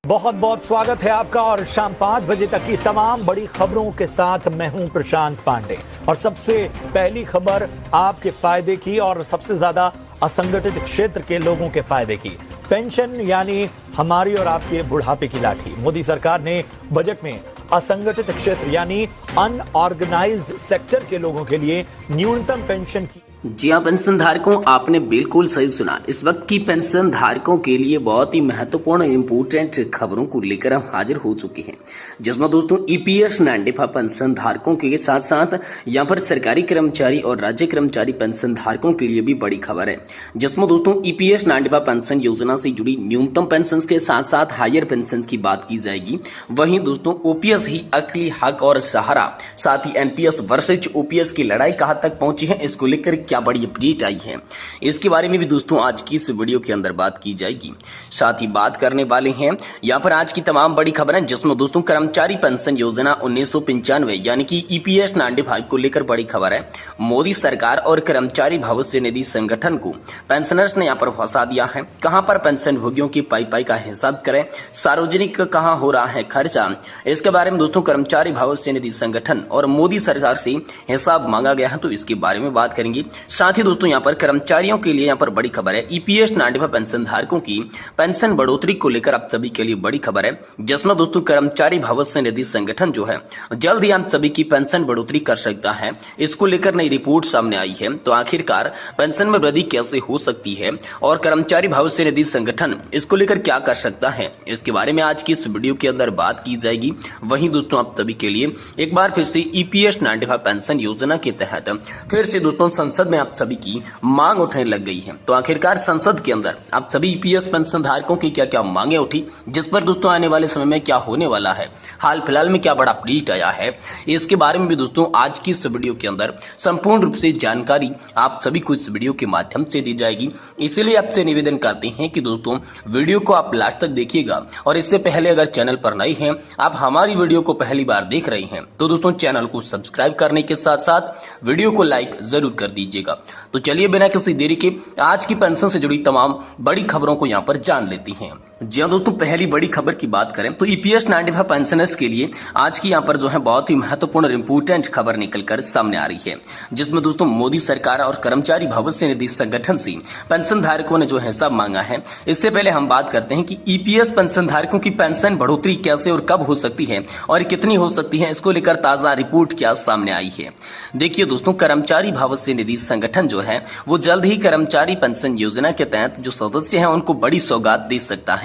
बहुत बहुत स्वागत है आपका और शाम 5 बजे तक की तमाम बड़ी खबरों के साथ मैं हूं प्रशांत पांडे। और सबसे पहली खबर आपके फायदे की और सबसे ज्यादा असंगठित क्षेत्र के लोगों के फायदे की। पेंशन यानी हमारी और आपके बुढ़ापे की लाठी। मोदी सरकार ने बजट में असंगठित क्षेत्र यानी अनऑर्गेनाइज्ड सेक्टर के लोगों के लिए न्यूनतम पेंशन की। जी हाँ पेंशन धारकों, आपने बिल्कुल सही सुना। इस वक्त की पेंशन धारकों के लिए बहुत ही महत्वपूर्ण इंपोर्टेंट खबरों को लेकर हम हाजिर हो चुके हैं, जिसमें दोस्तों ईपीएस 95 पेंशन धारकों के साथ साथ यहाँ पर सरकारी कर्मचारी और राज्य कर्मचारी पेंशन धारकों के लिए भी बड़ी खबर है, जिसमें दोस्तों ईपीएस 95 पेंशन योजना से जुड़ी न्यूनतम पेंशन के साथ साथ हायर पेंशन की बात की जाएगी। वहीं दोस्तों ओपीएस ही असली हक और सहारा, साथ ही एनपीएस वर्सेज ओपीएस की लड़ाई कहां तक पहुंची है, इसको लेकर क्या बड़ी अपडेट आई है, इसके बारे में भी दोस्तों आज की इस वीडियो के अंदर बात की जाएगी। साथ ही बात करने वाले हैं यहाँ पर आज की तमाम बड़ी खबरें, जिसमें दोस्तों कर्मचारी पेंशन योजना 1995 यानी कि ईपीएस 95 को लेकर बड़ी खबर है। मोदी सरकार और कर्मचारी भविष्य निधि संगठन को पेंशनर्स ने यहाँ पर फंसा दिया है। कहां पर पेंशन भोगियों की पाई का हिसाब करें, सार्वजनिक कहां हो रहा है खर्चा, इसके बारे में दोस्तों कर्मचारी भविष्य निधि संगठन और मोदी सरकार से हिसाब मांगा गया है, तो इसके बारे में बात करेंगे। साथ ही दोस्तों यहाँ पर कर्मचारियों के लिए यहाँ पर बड़ी खबर है। ईपीएस 95 पेंशन धारकों की पेंशन बढ़ोतरी को लेकर आप सभी के लिए बड़ी खबर है, जिसमें दोस्तों कर्मचारी भविष्य निधि संगठन जो है जल्द ही आप सभी की पेंशन बढ़ोतरी कर सकता है। इसको लेकर नई रिपोर्ट सामने आई है। तो आखिरकार पेंशन में वृद्धि कैसे हो सकती है और कर्मचारी भविष्य निधि संगठन इसको लेकर क्या कर सकता है, इसके बारे में आज की इस वीडियो के अंदर बात की जाएगी। वहीं दोस्तों आप सभी के लिए एक बार फिर से ईपीएस 95 पेंशन योजना के तहत फिर से दोस्तों संसद में आप सभी की मांग उठने लग गई है। तो आखिरकार संसद के अंदर आप सभी ईपीएस पेंशन धारकों की क्या क्या मांगे उठी, जिस पर दोस्तों आने वाले समय में क्या होने वाला है, हाल फिलहाल में क्या बड़ा अपडेट आया है, इसके बारे में भी दोस्तों आज की इस वीडियो के अंदर संपूर्ण रूप से जानकारी आप सभी को इस वीडियो के माध्यम से दी जाएगी। इसलिए आपसे निवेदन करते हैं कि दोस्तों वीडियो को आप लास्ट तक देखिएगा। और इससे पहले अगर चैनल पर नए हैं, आप हमारी वीडियो को पहली बार देख रहे हैं, तो दोस्तों चैनल को सब्सक्राइब करने के साथ साथ वीडियो को लाइक जरूर कर दीजिएगा। तो चलिए बिना किसी देरी के आज की पेंशन से जुड़ी तमाम बड़ी खबरों को यहां पर जान लेती हैं। जी हाँ दोस्तों, पहली बड़ी खबर की बात करें तो ईपीएस 95 पेंशनर्स के लिए आज की यहाँ पर जो है बहुत ही महत्वपूर्ण और इंपोर्टेंट खबर निकलकर सामने आ रही है, जिसमें दोस्तों मोदी सरकार और कर्मचारी भविष्य निधि संगठन से पेंशन धारकों ने जो हिसाब मांगा है। इससे पहले हम बात करते हैं कि ईपीएस पेंशन धारकों की पेंशन बढ़ोतरी कैसे और कब हो सकती है और कितनी हो सकती है, इसको लेकर ताजा रिपोर्ट क्या सामने आई है। देखिए दोस्तों, कर्मचारी भविष्य निधि संगठन जो है वो जल्द ही कर्मचारी पेंशन योजना के तहत जो सदस्य हैं उनको बड़ी सौगात दे सकता है।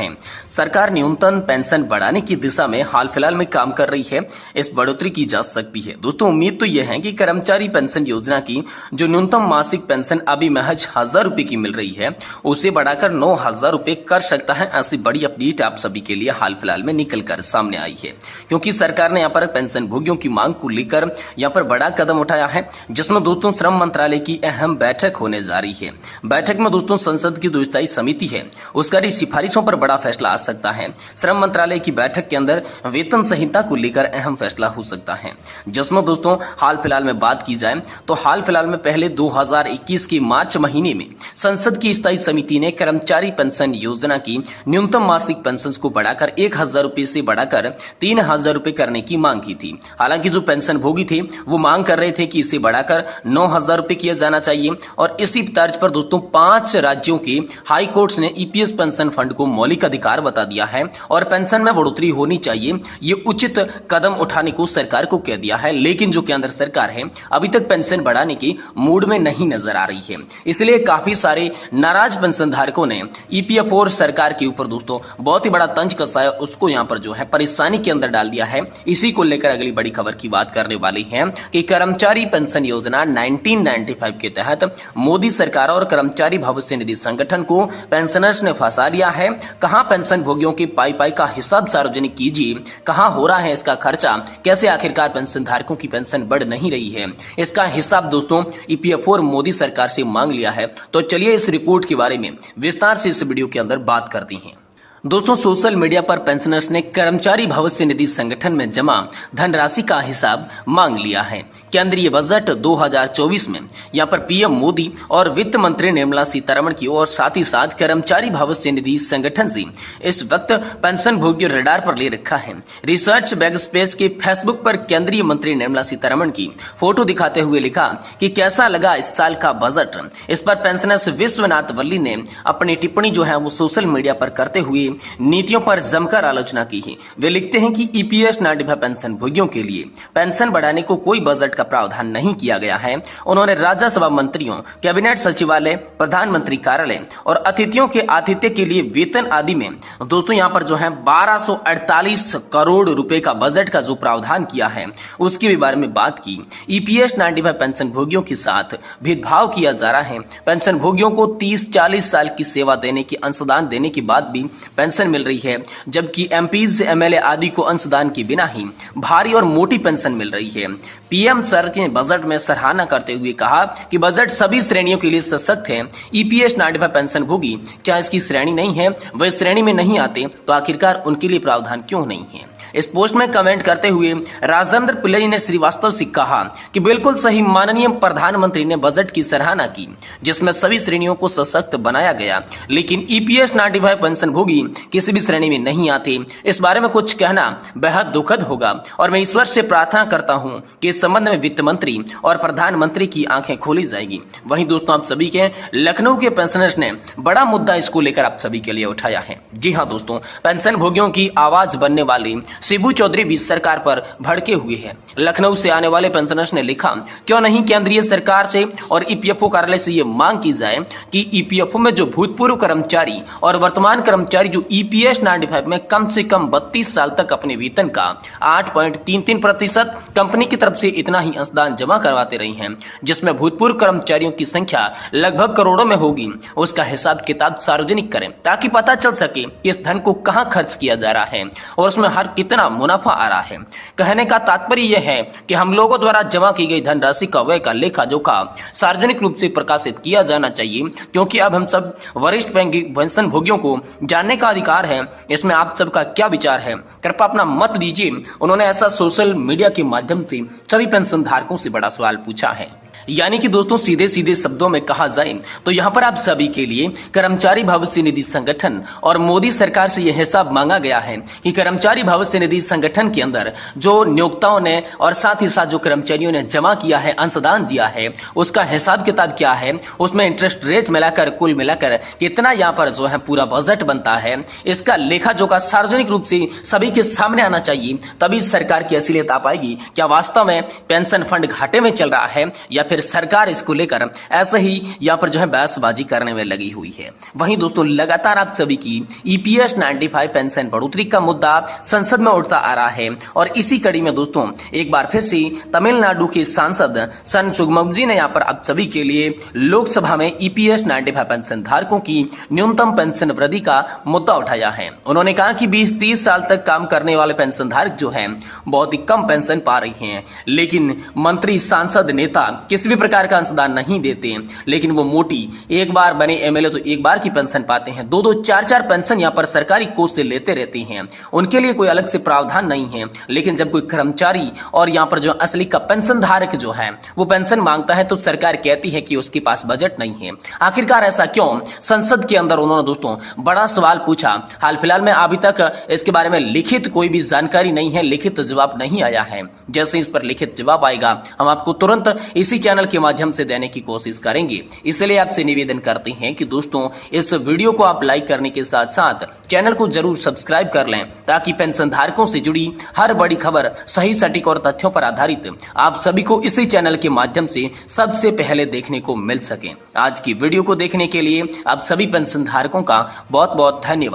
सरकार न्यूनतम पेंशन बढ़ाने की दिशा में हाल फिलहाल में काम कर रही है। इस बढ़ोतरी की जा सकती है। दोस्तों उम्मीद तो यह है कि कर्मचारी पेंशन योजना की जो न्यूनतम मासिक पेंशन अभी महज 1000 रुपए की मिल रही है, उसे बढ़ाकर 9000 रुपए कर सकता है। ऐसी बड़ी अपडेट आप सभी के लिए हाल फिलहाल में निकलकर सामने आई है, क्योंकि सरकार ने यहाँ पर पेंशन भोगियों की मांग को लेकर यहाँ पर बड़ा कदम उठाया है, जिसमें दोस्तों श्रम मंत्रालय की अहम बैठक होने जा रही है। बैठक में दोस्तों संसद की जो स्थायी समिति है उसका सिफारिशों पर बड़ा फैसला आ सकता है। श्रम मंत्रालय की बैठक के अंदर वेतन संहिता को लेकर अहम फैसला हो सकता है, जिसमें दोस्तों हाल फिलहाल में बात की जाए तो हाल फिलहाल में पहले 2021 के मार्च महीने में संसद की स्थायी समिति ने कर्मचारी पेंशन योजना की न्यूनतम मासिक पेंशन को बढ़ाकर 1000 रुपए से बढ़ाकर 3000 रुपए करने की मांग की थी। हालांकि जो पेंशन भोगी थे वो मांग कर रहे थे कि इसे बढ़ाकर 9000 रुपए किया जाना चाहिए। और इसी तर्ज पर दोस्तों 5 राज्यों के हाई कोर्ट्स ने ईपीएस पेंशन फंड को मौलिक अधिकार बता दिया है और पेंशन में बढ़ोतरी होनी चाहिए, ये उचित कदम उठाने को सरकार को कह दिया है। लेकिन जो केंद्र सरकार है अभी तक पेंशन बढ़ाने की मूड में नहीं नजर आ रही है, इसलिए काफी सारे नाराज पेंशन धारकों ने ईपीएफ और सरकार के ऊपर दोस्तों बहुत ही बड़ा तंज कसाया, उसको यहाँ पर जो है परेशानी के अंदर डाल दिया है। इसी को लेकर अगली बड़ी खबर की बात करने वाली है कि कर्मचारी पेंशन योजना 1995 के तहत मोदी सरकार और कर्मचारी भविष्य निधि संगठन को पेंशनर्स ने फंसा लिया है। कहां पेंशन भोगियों की पाई का हिसाब सार्वजनिक कीजिए, कहां हो रहा है इसका खर्चा, कैसे आखिरकार पेंशन धारकों की पेंशन बढ़ नहीं रही है, इसका हिसाब दोस्तों ईपीएफ और मोदी सरकार से मांग लिया है। तो चलिए इस रिपोर्ट के बारे में विस्तार से इस वीडियो के अंदर बात करते हैं। दोस्तों, सोशल मीडिया पर पेंशनर्स ने कर्मचारी भविष्य निधि संगठन में जमा धनराशि का हिसाब मांग लिया है। केंद्रीय बजट 2024 में यहाँ पर पीएम मोदी और वित्त मंत्री निर्मला सीतारमण की ओर साथ ही साथ कर्मचारी भविष्य निधि संगठन से इस वक्त पेंशन भोगियों रडार पर ले रखा है। रिसर्च बैकस्पेस के फेसबुक पर केंद्रीय मंत्री निर्मला सीतारमण की फोटो दिखाते हुए लिखा कि कैसा लगा इस साल का बजट। इस पर पेंशनर्स विश्वनाथ वल्ली ने अपनी टिप्पणी जो है वो सोशल मीडिया पर करते हुए नीतियों पर जमकर आलोचना की है। वे लिखते हैं कि ईपीएस 95 पेंशन भोगियों के लिए पेंशन बढ़ाने को कोई बजट का प्रावधान नहीं किया गया है। उन्होंने राज्यसभा मंत्रियों, कैबिनेट सचिवालय, प्रधानमंत्री कार्यालय और अतिथियों के आतिथ्य के लिए वेतन आदि में दोस्तों यहाँ पर जो है 1248 करोड़ रुपए का बजट का जो प्रावधान किया है उसके भी बारे में बात की। ईपीएस 95 पेंशन भोगियों के साथ भेदभाव किया जा रहा है। पेंशन भोगियों को 30-40 साल की सेवा देने की अंशदान देने के बाद भी पेंशन मिल रही है, जबकि एमपीज, एमएलए आदि को अंशदान के बिना ही भारी और मोटी पेंशन मिल रही है। पीएम सर ने बजट में सराहना करते हुए कहा कि बजट सभी श्रेणियों के लिए सशक्त है। ईपीएस 95 पेंशन भोगी क्या इसकी श्रेणी नहीं है? वह इस श्रेणी में नहीं आते तो आखिरकार उनके लिए प्रावधान क्यों नहीं है? इस पोस्ट में कमेंट करते हुए राजेंद्र पिल्लई ने श्रीवास्तव से कहा कि बिल्कुल सही, माननीय प्रधानमंत्री ने बजट की सराहना की जिसमें सभी श्रेणियों को सशक्त बनाया गया, लेकिन ईपीएस 95 पेंशन भोगी किसी भी श्रेणी में नहीं आते। इस बारे में कुछ कहना बेहद दुखद होगा और मैं ईश्वर से प्रार्थना करता हूं कि इस संबंध में वित्त मंत्री और प्रधानमंत्री की आंखें खोली जाएगी। वहीं दोस्तों, आप सभी के लखनऊ के पेंशनर्स ने बड़ा मुद्दा इसको लेकर आप सभी के लिए उठाया है। जी हां दोस्तों, पेंशन भोगियों की आवाज बनने वाली शिबू चौधरी भी सरकार पर भड़के हुए हैं। लखनऊ से आने वाले पेंशनर्स ने लिखा, क्यों नहीं केंद्रीय सरकार से और ईपीएफओ कार्यालय से ये मांग की जाए कि ईपीएफओ में जो भूतपूर्व कर्मचारी और वर्तमान कर्मचारी जो ईपीएस 95 में कम से कम 32 साल तक अपने वेतन का 8.33% कंपनी की तरफ से इतना ही अंशदान जमा करवाते रही हैं, जिसमें भूतपूर्व कर्मचारियों की संख्या लगभग करोड़ों में होगी, उसका हिसाब किताब सार्वजनिक करें ताकि पता चल सके कि इस धन को कहां खर्च किया जा रहा है और उसमें हर कितना मुनाफा आ रहा है। कहने का तात्पर्य यह है कि हम लोगों द्वारा जमा की गई धनराशि का व्यय का लेखा जोखा सार्वजनिक रूप से प्रकाशित किया जाना चाहिए, क्योंकि अब हम सब वरिष्ठ पेंशन भोगियों को जानने का अधिकार है। इसमें आप सबका क्या विचार है? कृपया अपना मत दीजिए। उन्होंने ऐसा सोशल मीडिया के माध्यम से सभी पेंशन धारकों से बड़ा सवाल पूछा है। यानी कि दोस्तों, सीधे सीधे शब्दों में कहा जाए तो यहाँ पर आप सभी के लिए कर्मचारी भविष्य निधि संगठन और मोदी सरकार से यह हिसाब मांगा गया है कि कर्मचारी भविष्य निधि संगठन के अंदर जो नियोक्ताओं ने और साथ ही साथ जो कर्मचारियों ने जमा किया है, अंशदान दिया है, उसका हिसाब किताब क्या है, उसमें इंटरेस्ट रेट मिलाकर कुल मिलाकर कितना यहाँ पर जो है पूरा बजट बनता है, इसका लेखा जोखा सार्वजनिक रूप से सभी के सामने आना चाहिए। तभी सरकार की असलियत आ पाएगी। क्या वास्तव में पेंशन फंड घाटे में चल रहा है या फिर सरकार इसको लेकर ऐसे ही यहाँ पर जो है बहसबाजी करने में लगी हुई है। वहीं दोस्तों, लगातार आप सभी की ईपीएस 95 पेंशन बढ़ोतरी का मुद्दा संसद में उठता आ रहा है और इसी कड़ी में दोस्तों एक बार फिर से तमिलनाडु के सांसद सन सुगमम जी ने यहाँ पर आप सभी के लिए लोकसभा में ईपीएस 95 पेंशन धारकों की न्यूनतम पेंशन वृद्धि का मुद्दा उठाया है। उन्होंने कहा कि 20-30 साल तक काम करने वाले पेंशन धारक जो है बहुत ही कम पेंशन पा रही हैं, लेकिन मंत्री, सांसद, नेता किसी भी प्रकार का अंशदान नहीं देते, लेकिन वो मोटी एक बार बने एमएलए तो एक बार की पेंशन पाते हैं, 2-2, 4-4 पेंशन यहाँ पर सरकारी कोष से लेते रहते हैं। उनके लिए कोई अलग से प्रावधान नहीं है, लेकिन जब कोई कर्मचारी और यहाँ पर जो असली का पेंशन धारक जो है वो पेंशन मांगता है तो सरकार कहती है कि उसके पास बजट नहीं है। आखिरकार ऐसा क्यों? संसद के अंदर उन्होंने दोस्तों बड़ा सवाल पूछा। हाल फिलहाल में अभी तक इसके बारे में लिखित कोई भी जानकारी नहीं है, लिखित जवाब नहीं आया है। जैसे इस पर लिखित जवाब आएगा हम आपको तुरंत इसी चैनल के माध्यम से देने की कोशिश करेंगे। इसलिए आपसे निवेदन करते हैं कि दोस्तों इस वीडियो को आप लाइक करने के साथ साथ चैनल को जरूर सब्सक्राइब कर लें, ताकि पेंशन धारकों से जुड़ी हर बड़ी खबर सही, सटीक और तथ्यों पर आधारित आप सभी को इसी चैनल के माध्यम से सबसे पहले देखने को मिल सके। आज की वीडियो को देखने के लिए आप सभी पेंशन धारकों का बहुत बहुत धन्यवाद।